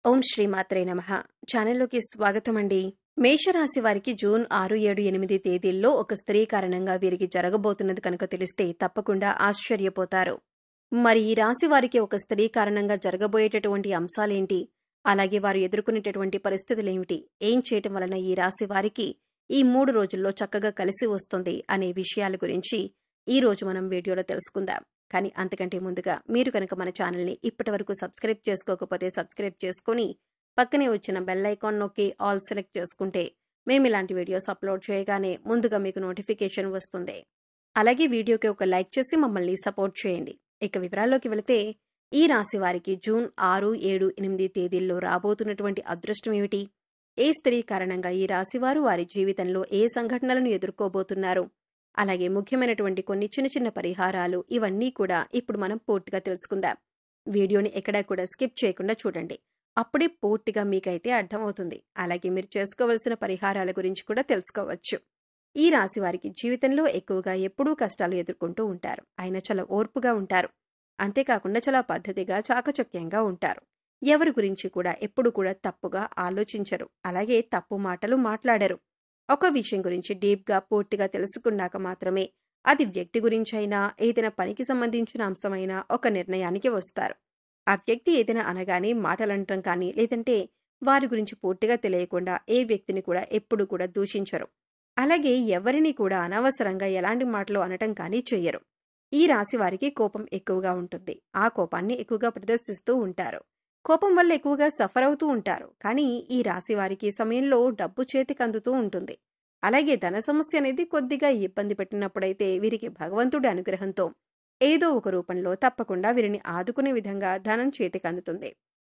ఓం శ్రీ మాత్రే నమః. ఛానల్లోకి స్వాగతం అండి. మేషరాశి వారికి జూన్ 6, 7, 8 తేదీల్లో ఒక స్త్రీ కారణంగా వీరికి జరగబోతున్నది కనుక తెలిస్తే తప్పకుండా ఆశ్చర్యపోతారు. మరి ఈ రాశి వారికి ఒక స్త్రీ కారణంగా జరగబోయేటటువంటి అంశాలేంటి, అలాగే వారు ఎదుర్కొనేటటువంటి పరిస్థితులేమిటి, ఏం చేయటం వలన ఈ రాశి వారికి ఈ 3 రోజుల్లో చక్కగా కలిసి వస్తుంది అనే విషయాల గురించి ఈ రోజు మనం వీడియోలో తెలుసుకుందాం. కానీ అంతకంటే ముందుగా మీరు కనుక మన ఛానల్ని ఇప్పటివరకు సబ్స్క్రైబ్ చేసుకోకపోతే సబ్స్క్రైబ్ చేసుకుని పక్కనే వచ్చిన బెల్ ఐకాన్ నొక్కి ఆల్ సెలెక్ట్ చేసుకుంటే మేము ఇలాంటి వీడియోస్ అప్లోడ్ చేయగానే ముందుగా మీకు నోటిఫికేషన్ వస్తుంది. అలాగే వీడియోకి ఒక లైక్ చేసి మమ్మల్ని సపోర్ట్ చేయండి. ఇక వివరాల్లోకి వెళితే ఈ రాశి వారికి జూన్ 6, 7, 8 తేదీల్లో రాబోతున్నటువంటి అదృష్టం ఏమిటి, ఏ స్త్రీ కారణంగా ఈ రాశివారు వారి జీవితంలో ఏ సంఘటనలను ఎదుర్కోబోతున్నారు, అలాగే ముఖ్యమైనటువంటి కొన్ని చిన్న చిన్న పరిహారాలు, ఇవన్నీ కూడా ఇప్పుడు మనం పూర్తిగా తెలుసుకుందాం. వీడియోని ఎక్కడా కూడా స్కిప్ చేయకుండా చూడండి. అప్పుడే పూర్తిగా మీకైతే అర్థమవుతుంది. అలాగే మీరు చేసుకోవలసిన పరిహారాల గురించి కూడా తెలుసుకోవచ్చు. ఈ రాశి వారికి జీవితంలో ఎక్కువగా ఎప్పుడూ కష్టాలు ఎదుర్కొంటూ ఉంటారు. అయినా చాలా ఓర్పుగా ఉంటారు. అంతేకాకుండా చాలా పద్ధతిగా చాకచక్యంగా ఉంటారు. ఎవరి గురించి కూడా ఎప్పుడు కూడా తప్పుగా ఆలోచించరు. అలాగే తప్పు మాటలు మాట్లాడరు. ఒక విషయం గురించి డీప్గా పూర్తిగా తెలుసుకున్నాక మాత్రమే అది వ్యక్తి గురించైనా ఏదైనా పనికి సంబంధించిన అంశమైనా ఒక నిర్ణయానికి వస్తారు. ఆ వ్యక్తి ఏదైనా అనగానే మాటలంటం కానీ లేదంటే వారి గురించి పూర్తిగా తెలియకుండా ఏ వ్యక్తిని కూడా ఎప్పుడు కూడా దూషించరు. అలాగే ఎవరిని కూడా అనవసరంగా ఎలాంటి మాటలు అనటం కానీ చెయ్యరు. ఈ రాశి వారికి కోపం ఎక్కువగా ఉంటుంది. ఆ కోపాన్ని ఎక్కువగా ప్రదర్శిస్తూ ఉంటారు. కోపం వల్ల ఎక్కువగా సఫర్ అవుతూ ఉంటారు. కానీ ఈ రాశి వారికి సమయంలో డబ్బు చేతికి అందుతూ ఉంటుంది. అలాగే ధన సమస్య అనేది కొద్దిగా ఇబ్బంది పెట్టినప్పుడైతే వీరికి భగవంతుడి అనుగ్రహంతో ఏదో ఒక రూపంలో తప్పకుండా వీరిని ఆదుకునే విధంగా ధనం చేతికి అందుతుంది.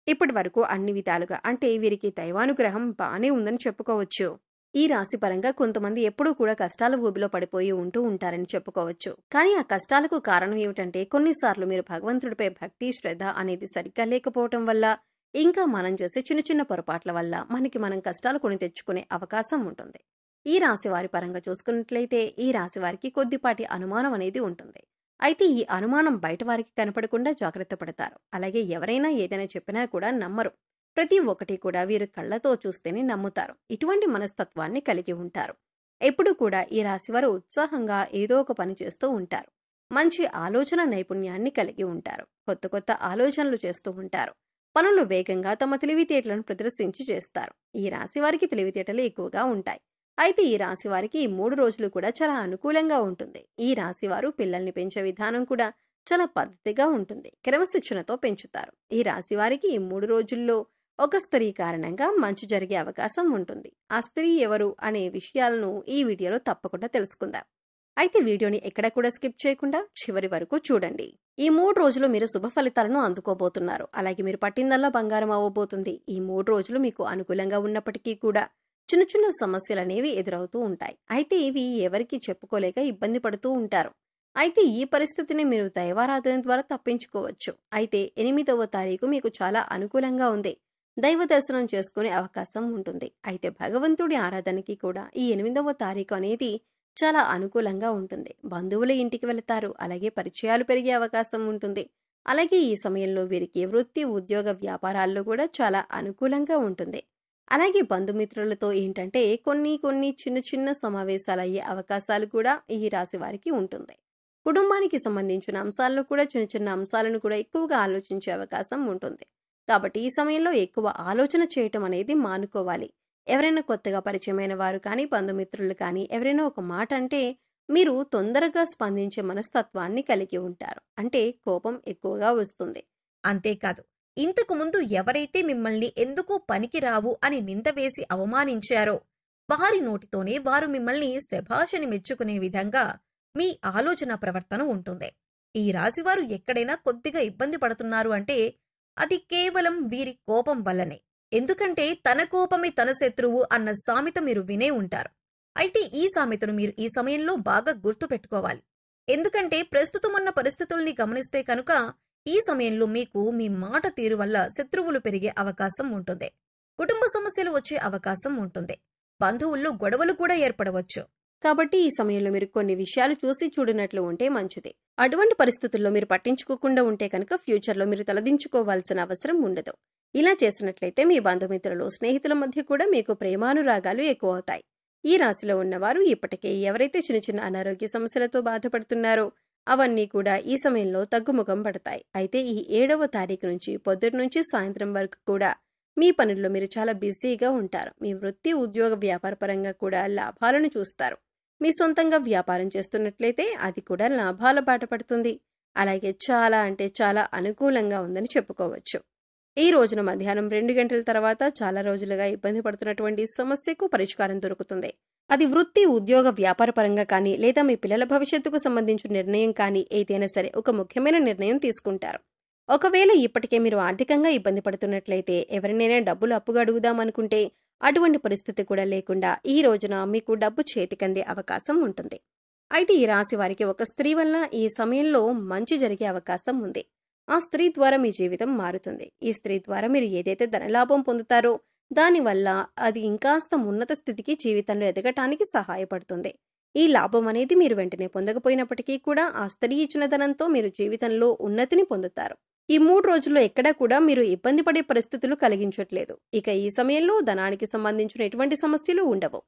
ఇప్పటి వరకు అన్ని విధాలుగా అంటే వీరికి దైవానుగ్రహం బానే ఉందని చెప్పుకోవచ్చు. ఈ రాశి పరంగా కొంతమంది ఎప్పుడూ కూడా కష్టాల ఊబిలో పడిపోయి ఉంటూ ఉంటారని చెప్పుకోవచ్చు. కానీ ఆ కష్టాలకు కారణం ఏమిటంటే కొన్నిసార్లు మీరు భగవంతుడిపై భక్తి, శ్రద్ధ అనేది సరిగ్గా లేకపోవటం వల్ల, ఇంకా మనం చేసే చిన్న చిన్న పొరపాట్ల వల్ల మనం కష్టాలు కొని తెచ్చుకునే అవకాశం ఉంటుంది. ఈ రాశి వారి పరంగా చూసుకున్నట్లయితే ఈ రాశి వారికి కొద్దిపాటి అనుమానం అనేది ఉంటుంది. అయితే ఈ అనుమానం బయట వారికి కనపడకుండా జాగ్రత్త పడతారు. అలాగే ఎవరైనా ఏదైనా చెప్పినా కూడా నమ్మరు. ప్రతి ఒక్కటి కూడా వీరు కళ్ళతో చూస్తేనే నమ్ముతారు. ఇటువంటి మనస్తత్వాన్ని కలిగి ఉంటారు. ఎప్పుడు కూడా ఈ రాశివారు ఉత్సాహంగా ఏదో ఒక పని చేస్తూ ఉంటారు. మంచి ఆలోచన నైపుణ్యాన్ని కలిగి ఉంటారు. కొత్త కొత్త ఆలోచనలు చేస్తూ ఉంటారు. పనులు వేగంగా తమ తెలివితేటలను ప్రదర్శించి చేస్తారు. ఈ రాశి వారికి తెలివితేటలు ఎక్కువగా ఉంటాయి. అయితే ఈ రాశి వారికి ఈ 3 రోజులు కూడా చాలా అనుకూలంగా ఉంటుంది. ఈ రాశి వారు పిల్లల్ని పెంచే విధానం కూడా చాలా పద్ధతిగా ఉంటుంది. క్రమశిక్షణతో పెంచుతారు. ఈ రాశి వారికి ఈ 3 రోజుల్లో ఒక స్త్రీ కారణంగా మంచి జరిగే అవకాశం ఉంటుంది. ఆ స్త్రీ ఎవరు అనే విషయాలను ఈ వీడియోలో తప్పకుండా తెలుసుకుందాం. అయితే వీడియోని ఎక్కడ కూడా స్కిప్ చేయకుండా చివరి వరకు చూడండి. ఈ 3 రోజులు మీరు శుభ ఫలితాలను అందుకోబోతున్నారు. అలాగే మీరు పట్టిందల్లా బంగారం అవ్వబోతుంది. ఈ 3 రోజులు మీకు అనుకూలంగా ఉన్నప్పటికీ కూడా చిన్న చిన్న సమస్యలు అనేవి ఎదురవుతూ ఉంటాయి. అయితే ఇవి ఎవరికి చెప్పుకోలేక ఇబ్బంది పడుతూ ఉంటారు. అయితే ఈ పరిస్థితిని మీరు దైవారాధన ద్వారా తప్పించుకోవచ్చు. అయితే 8వ తారీఖు మీకు చాలా అనుకూలంగా ఉంది. దైవ దర్శనం చేసుకునే అవకాశం ఉంటుంది. అయితే భగవంతుడి ఆరాధనకి కూడా ఈ 8వ తారీఖు అనేది చాలా అనుకూలంగా ఉంటుంది. బంధువుల ఇంటికి వెళతారు. అలాగే పరిచయాలు పెరిగే అవకాశం ఉంటుంది. అలాగే ఈ సమయంలో వీరికి వృత్తి, ఉద్యోగ, వ్యాపారాల్లో కూడా చాలా అనుకూలంగా ఉంటుంది. అలాగే బంధుమిత్రులతో ఏంటంటే కొన్ని చిన్న చిన్న సమావేశాలు అయ్యే అవకాశాలు కూడా ఈ రాశి వారికి ఉంటుంది. కుటుంబానికి సంబంధించిన అంశాల్లో కూడా చిన్న చిన్న అంశాలను కూడా ఎక్కువగా ఆలోచించే అవకాశం ఉంటుంది. కాబట్టి ఈ సమయంలో ఎక్కువ ఆలోచన చేయటం అనేది మానుకోవాలి. ఎవరైనా కొత్తగా పరిచయమైన వారు కానీ బంధుమిత్రులు కానీ ఎవరైనా ఒక మాట అంటే మీరు తొందరగా స్పందించే మనస్తత్వాన్ని కలిగి ఉంటారు. అంటే కోపం ఎక్కువగా వస్తుంది. అంతేకాదు, ఇంతకు ముందు ఎవరైతే మిమ్మల్ని ఎందుకు పనికి రావు అని నింద వేసి అవమానించారో వారి నోటితోనే వారు మిమ్మల్ని శభాషని మెచ్చుకునే విధంగా మీ ఆలోచన ప్రవర్తన ఉంటుంది. ఈ రాశివారు ఎక్కడైనా కొద్దిగా ఇబ్బంది పడుతున్నారు అంటే అది కేవలం వీరి కోపం వల్లనే. ఎందుకంటే తన కోపమే తన శత్రువు అన్న సామెత మీరు వినే ఉంటారు. అయితే ఈ సామెతను మీరు ఈ సమయంలో బాగా గుర్తు పెట్టుకోవాలి. ఎందుకంటే ప్రస్తుతం ఉన్న పరిస్థితుల్ని గమనిస్తే కనుక ఈ సమయంలో మీకు మీ మాట తీరు వల్ల శత్రువులు పెరిగే అవకాశం ఉంటుంది. కుటుంబ సమస్యలు వచ్చే అవకాశం ఉంటుంది. బంధువుల్లో గొడవలు కూడా ఏర్పడవచ్చు. కాబట్టి ఈ సమయంలో మీరు కొన్ని విషయాలు చూసి చూడనట్లు ఉంటే మంచిది. అటువంటి పరిస్థితుల్లో మీరు పట్టించుకోకుండా ఉంటే కనుక ఫ్యూచర్లో మీరు తలదించుకోవాల్సిన అవసరం ఉండదు. ఇలా చేసినట్లయితే మీ బంధుమిత్రులు, స్నేహితుల మధ్య కూడా మీకు ప్రేమానురాగాలు ఎక్కువ అవుతాయి. ఈ రాశిలో ఉన్నవారు ఇప్పటికే ఎవరైతే చిన్న చిన్న అనారోగ్య సమస్యలతో బాధపడుతున్నారో అవన్నీ కూడా ఈ సమయంలో తగ్గుముఖం పడతాయి. అయితే ఈ 7వ తారీఖు నుంచి పొద్దుటి నుంచి సాయంత్రం వరకు కూడా మీ పనుల్లో మీరు చాలా బిజీగా ఉంటారు. మీ వృత్తి, ఉద్యోగ, వ్యాపార పరంగా కూడా లాభాలను చూస్తారు. మీ సొంతంగా వ్యాపారం చేస్తున్నట్లయితే అది కూడా లాభాల బాట పడుతుంది. అలాగే చాలా అంటే చాలా అనుకూలంగా ఉందని చెప్పుకోవచ్చు. ఈ రోజున మధ్యాహ్నం 2 గంటల తర్వాత చాలా రోజులుగా ఇబ్బంది పడుతున్నటువంటి సమస్యకు పరిష్కారం దొరుకుతుంది. అది వృత్తి, ఉద్యోగ, వ్యాపార పరంగా కానీ లేదా మీ పిల్లల భవిష్యత్తుకు సంబంధించిన నిర్ణయం కానీ ఏదైనా సరే ఒక ముఖ్యమైన నిర్ణయం తీసుకుంటారు. ఒకవేళ ఇప్పటికే మీరు ఆర్థికంగా ఇబ్బంది పడుతున్నట్లయితే ఎవరినైనా డబ్బులు అప్పుగా అడుగుదామనుకుంటే అటువంటి పరిస్థితి కూడా లేకుండా ఈ రోజున మీకు డబ్బు చేతికందే అవకాశం ఉంటుంది. అయితే ఈ రాశి వారికి ఒక స్త్రీ వల్ల ఈ సమయంలో మంచి జరిగే అవకాశం ఉంది. ఆ స్త్రీ ద్వారా మీ జీవితం మారుతుంది. ఈ స్త్రీ ద్వారా మీరు ఏదైతే ధనలాభం పొందుతారో దానివల్ల అది ఇంకాస్త ఉన్నత స్థితికి జీవితంలో ఎదగటానికి సహాయపడుతుంది. ఈ లాభం అనేది మీరు వెంటనే పొందకపోయినప్పటికీ కూడా ఆ స్త్రీ ఇచ్చిన ధనంతో మీరు జీవితంలో ఉన్నతిని పొందుతారు. ఈ 3 రోజుల్లో ఎక్కడా కూడా మీరు ఇబ్బంది పడే పరిస్థితులు కలిగించట్లేదు. ఇక ఈ సమయంలో ధనానికి సంబంధించిన ఎటువంటి సమస్యలు ఉండవు.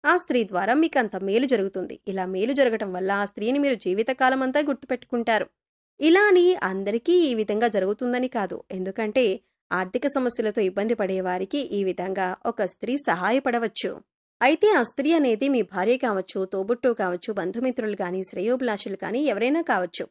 ఆ స్త్రీ ద్వారా మీకు అంత మేలు జరుగుతుంది. ఇలా మేలు జరగటం వల్ల ఆ స్త్రీని మీరు జీవితకాలం అంతా గుర్తుపెట్టుకుంటారు. ఇలా అని అందరికీ ఈ విధంగా జరుగుతుందని కాదు. ఎందుకంటే ఆర్థిక సమస్యలతో ఇబ్బంది పడేవారికి ఈ విధంగా ఒక స్త్రీ సహాయపడవచ్చు. అయితే ఆ స్త్రీ అనేది మీ భార్య కావచ్చు, తోబుట్టు కావచ్చు, బంధుమిత్రులు కానీ, శ్రేయోభిలాషులు కానీ ఎవరైనా కావచ్చు.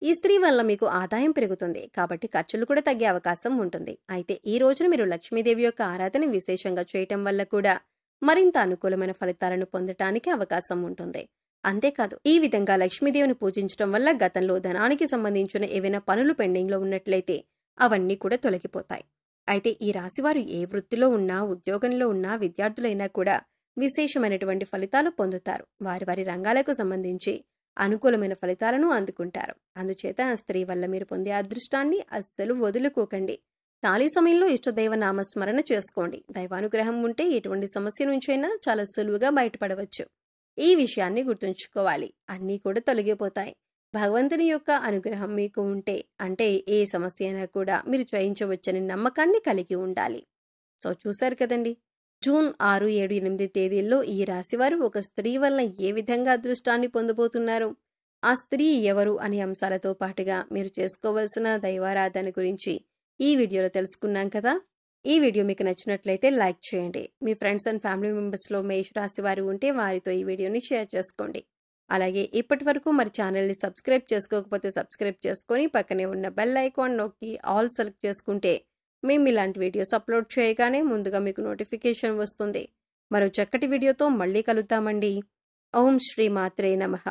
ఈ స్త్రీ వల్ల మీకు ఆదాయం పెరుగుతుంది. కాబట్టి ఖర్చులు కూడా తగ్గే అవకాశం ఉంటుంది. అయితే ఈ రోజున మీరు లక్ష్మీదేవి యొక్క ఆరాధన విశేషంగా చేయటం వల్ల కూడా మరింత అనుకూలమైన ఫలితాలను పొందటానికి అవకాశం ఉంటుంది. అంతేకాదు ఈ విధంగా లక్ష్మీదేవిని పూజించడం వల్ల గతంలో ధనానికి సంబంధించిన ఏవైనా పనులు పెండింగ్లో ఉన్నట్లయితే అవన్నీ కూడా తొలగిపోతాయి. అయితే ఈ రాశివారు ఏ వృత్తిలో ఉన్నా, ఉద్యోగంలో ఉన్నా, విద్యార్థులైనా కూడా విశేషమైనటువంటి ఫలితాలు పొందుతారు. వారి వారి రంగాలకు సంబంధించి అనుకూలమైన ఫలితాలను అందుకుంటారు. అందుచేత ఆ స్త్రీ వల్ల మీరు పొందే అదృష్టాన్ని అస్సలు వదులుకోకండి. ఖాళీ సమయంలో ఇష్టదైవ నామస్మరణ చేసుకోండి. దైవానుగ్రహం ఉంటే ఎటువంటి సమస్య నుంచైనా చాలా సులువుగా బయటపడవచ్చు. ఈ విషయాన్ని గుర్తుంచుకోవాలి. అన్నీ కూడా తొలగిపోతాయి. భగవంతుని యొక్క అనుగ్రహం మీకు ఉంటే అంటే ఏ సమస్య అయినా కూడా మీరు జయించవచ్చని నమ్మకాన్ని కలిగి ఉండాలి. సో చూశారు కదండి, జూన్ 6, 7, 8 తేదీల్లో ఈ రాశివారు ఒక స్త్రీ వల్ల ఏ విధంగా అదృష్టాన్ని పొందబోతున్నారు, ఆ స్త్రీ ఎవరు అనే అంశాలతో పాటుగా మీరు చేసుకోవలసిన దైవారాధన గురించి ఈ వీడియోలో తెలుసుకున్నాం కదా. ఈ వీడియో మీకు నచ్చినట్లయితే లైక్ చేయండి. మీ ఫ్రెండ్స్ అండ్ ఫ్యామిలీ మెంబర్స్లో మేష రాశి వారు ఉంటే వారితో ఈ వీడియోని షేర్ చేసుకోండి. అలాగే ఇప్పటి వరకు మరి ఛానల్ని సబ్స్క్రైబ్ చేసుకోకపోతే సబ్స్క్రైబ్ చేసుకొని పక్కనే ఉన్న బెల్ ఐకాన్ నొక్కి ఆల్ సెలెక్ట్ చేసుకుంటే మేము ఇలాంటి వీడియోస్ అప్లోడ్ చేయగానే ముందుగా మీకు నోటిఫికేషన్ వస్తుంది. మరో చక్కటి వీడియోతో మళ్ళీ కలుద్దామండి. ఓం శ్రీ మాత్రే నమః.